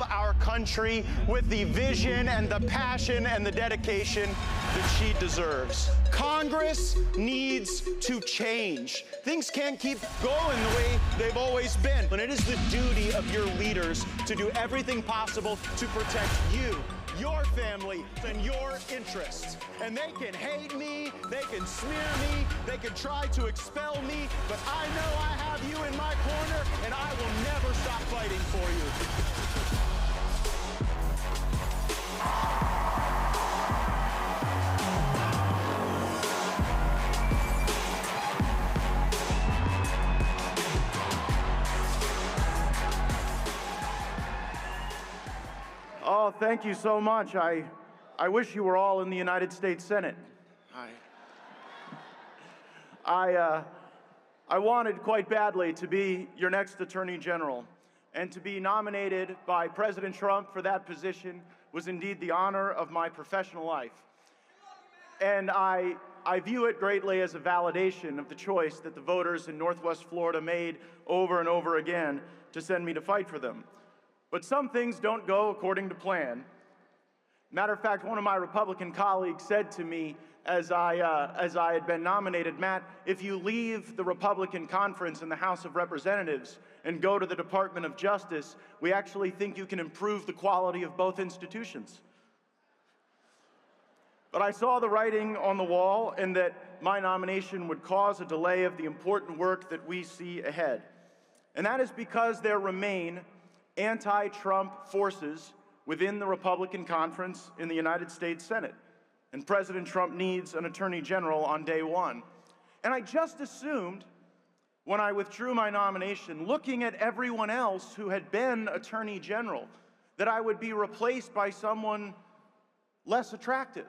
our country with the vision and the passion and the dedication that she deserves. Congress needs to change. Things can't keep going the way they've always been. And it is the duty of your leaders to do everything possible to protect you, your family, and your interests. And they can hate me, they can smear me, they can try to expel me, but I know I have you in my corner, and I will never stop fighting for you. Oh, thank you so much. I wish you were all in the United States Senate. I wanted quite badly to be your next Attorney General, and to be nominated by President Trump for that position was indeed the honor of my professional life. And I view it greatly as a validation of the choice that the voters in Northwest Florida made over and over again to send me to fight for them. But some things don't go according to plan. Matter of fact, one of my Republican colleagues said to me as I had been nominated, Matt, if you leave the Republican conference in the House of Representatives and go to the Department of Justice, we actually think you can improve the quality of both institutions. But I saw the writing on the wall, and that my nomination would cause a delay of the important work that we see ahead. And that is because there remain anti-Trump forces within the Republican conference in the United States Senate. And President Trump needs an Attorney General on day one. And I just assumed, when I withdrew my nomination, looking at everyone else who had been Attorney General, that I would be replaced by someone less attractive.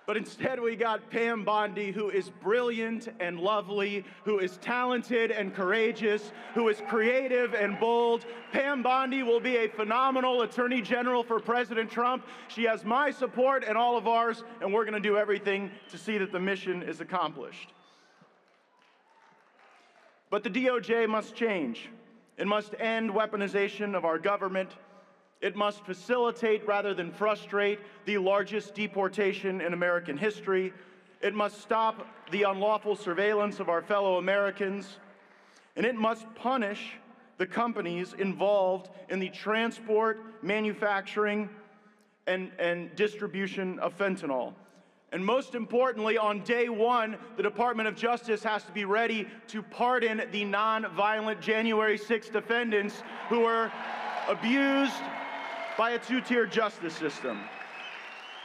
But instead we got Pam Bondi, who is brilliant and lovely, who is talented and courageous, who is creative and bold. Pam Bondi will be a phenomenal Attorney General for President Trump. She has my support and all of ours, and we're going to do everything to see that the mission is accomplished. But the DOJ must change. It must end weaponization of our government. It must facilitate rather than frustrate the largest deportation in American history. It must stop the unlawful surveillance of our fellow Americans. And it must punish the companies involved in the transport, manufacturing, and distribution of fentanyl. And most importantly, on day one, the Department of Justice has to be ready to pardon the non-violent January 6th defendants who were abused by a two-tier justice system.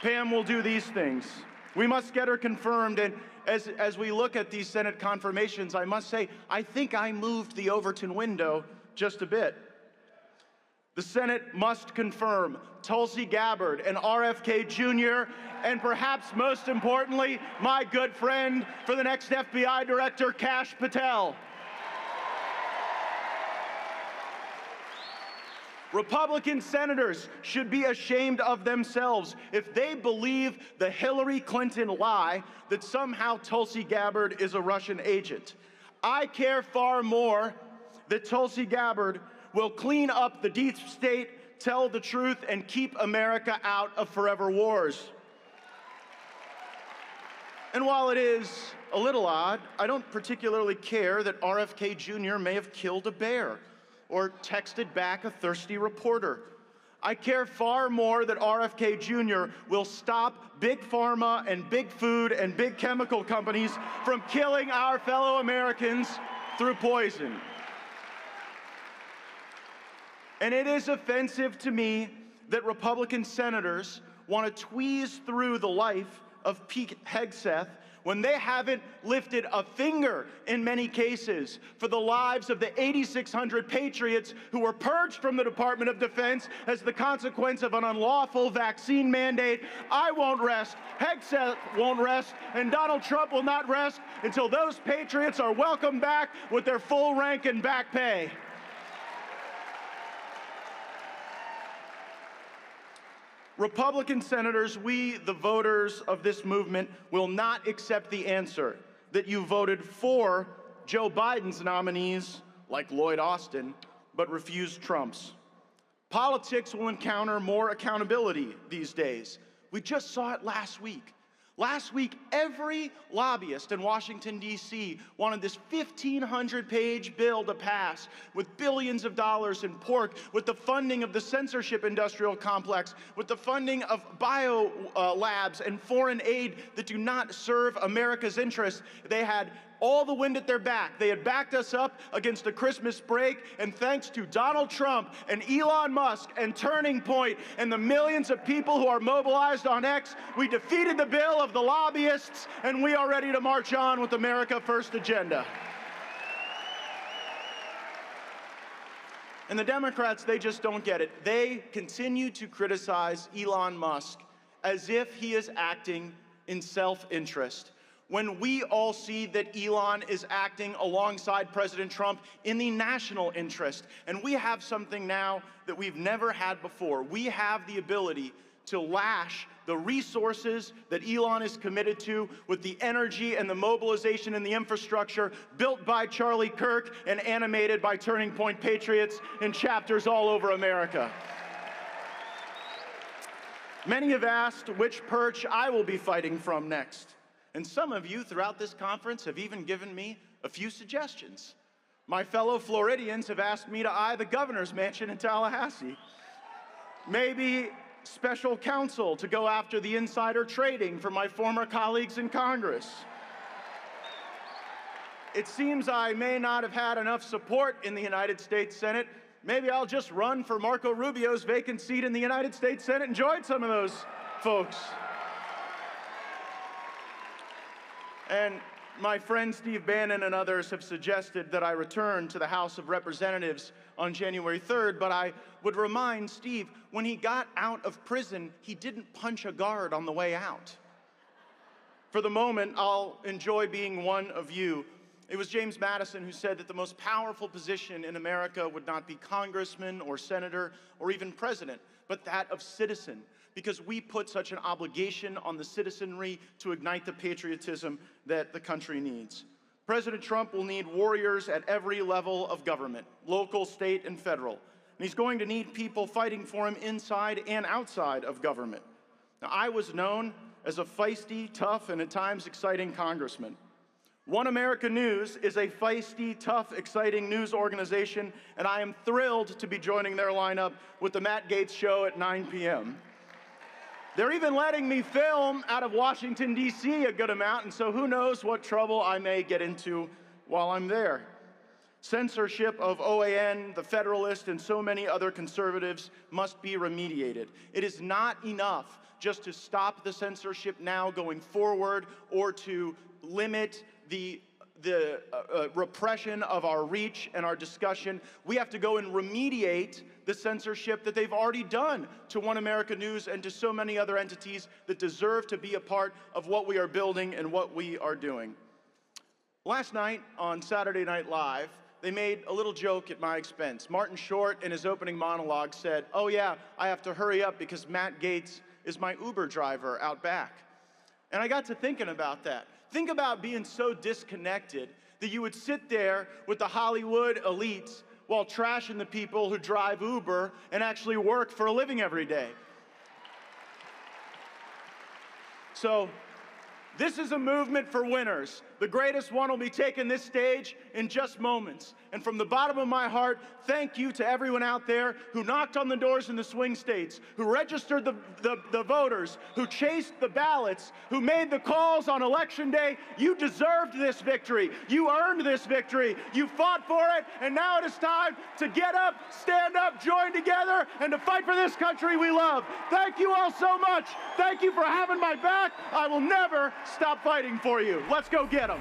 Pam will do these things. We must get her confirmed, and as we look at these Senate confirmations, I must say, I think I moved the Overton window just a bit. The Senate must confirm Tulsi Gabbard and RFK Jr., and perhaps most importantly, my good friend for the next FBI Director, Kash Patel. Republican senators should be ashamed of themselves if they believe the Hillary Clinton lie that somehow Tulsi Gabbard is a Russian agent. I care far more that Tulsi Gabbard will clean up the deep state, tell the truth, and keep America out of forever wars. And while it is a little odd, I don't particularly care that RFK Jr. may have killed a bear or texted back a thirsty reporter. I care far more that RFK Jr. will stop big pharma and big food and big chemical companies from killing our fellow Americans through poison. And it is offensive to me that Republican senators want to tweeze through the life of Pete Hegseth when they haven't lifted a finger in many cases for the lives of the 8,600 patriots who were purged from the Department of Defense as the consequence of an unlawful vaccine mandate. I won't rest, Hegseth won't rest, and Donald Trump will not rest until those patriots are welcomed back with their full rank and back pay. Republican senators, we, the voters of this movement, will not accept the answer that you voted for Joe Biden's nominees, like Lloyd Austin, but refused Trump's. Politics will encounter more accountability these days. We just saw it last week. Last week, every lobbyist in Washington, D.C. wanted this 1,500-page bill to pass with billions of dollars in pork, with the funding of the censorship industrial complex, with the funding of bio labs and foreign aid that do not serve America's interests. They had all the wind at their back. They had backed us up against a Christmas break, and thanks to Donald Trump and Elon Musk and Turning Point and the millions of people who are mobilized on X, we defeated the bill of the lobbyists, and we are ready to march on with America First agenda. And the Democrats, they just don't get it. They continue to criticize Elon Musk as if he is acting in self-interest, when we all see that Elon is acting alongside President Trump in the national interest. And we have something now that we've never had before. We have the ability to lash the resources that Elon is committed to with the energy and the mobilization and the infrastructure built by Charlie Kirk and animated by Turning Point Patriots in chapters all over America. Many have asked which perch I will be fighting from next. And some of you throughout this conference have even given me a few suggestions. My fellow Floridians have asked me to eye the governor's mansion in Tallahassee. Maybe special counsel to go after the insider trading for my former colleagues in Congress. It seems I may not have had enough support in the United States Senate. Maybe I'll just run for Marco Rubio's vacant seat in the United States Senate and join some of those folks. And my friend Steve Bannon and others have suggested that I return to the House of Representatives on January 3rd, but I would remind Steve, when he got out of prison, he didn't punch a guard on the way out. For the moment, I'll enjoy being one of you. It was James Madison who said that the most powerful position in America would not be congressman or senator or even president, but that of citizen, because we put such an obligation on the citizenry to ignite the patriotism that the country needs. President Trump will need warriors at every level of government, local, state, and federal. And he's going to need people fighting for him inside and outside of government. Now, I was known as a feisty, tough, and at times exciting congressman. One America News is a feisty, tough, exciting news organization, and I am thrilled to be joining their lineup with the Matt Gaetz Show at 9 p.m. They're even letting me film out of Washington, D.C. a good amount, and so who knows what trouble I may get into while I'm there. Censorship of OAN, the Federalist, and so many other conservatives must be remediated. It is not enough just to stop the censorship now going forward or to limit the repression of our reach and our discussion. We have to go and remediate the censorship that they've already done to One America News and to so many other entities that deserve to be a part of what we are building and what we are doing. Last night on Saturday Night Live, they made a little joke at my expense. Martin Short, in his opening monologue, said, "Oh yeah, I have to hurry up because Matt Gaetz is my Uber driver out back." And I got to thinking about that. Think about being so disconnected that you would sit there with the Hollywood elites while trashing the people who drive Uber and actually work for a living every day. So, this is a movement for winners. The greatest one will be taking this stage in just moments. And from the bottom of my heart, thank you to everyone out there who knocked on the doors in the swing states, who registered the voters, who chased the ballots, who made the calls on Election Day. You deserved this victory. You earned this victory. You fought for it, and now it is time to get up, stand up, join together, and to fight for this country we love. Thank you all so much. Thank you for having my back. I will never stop fighting for you. Let's go get them.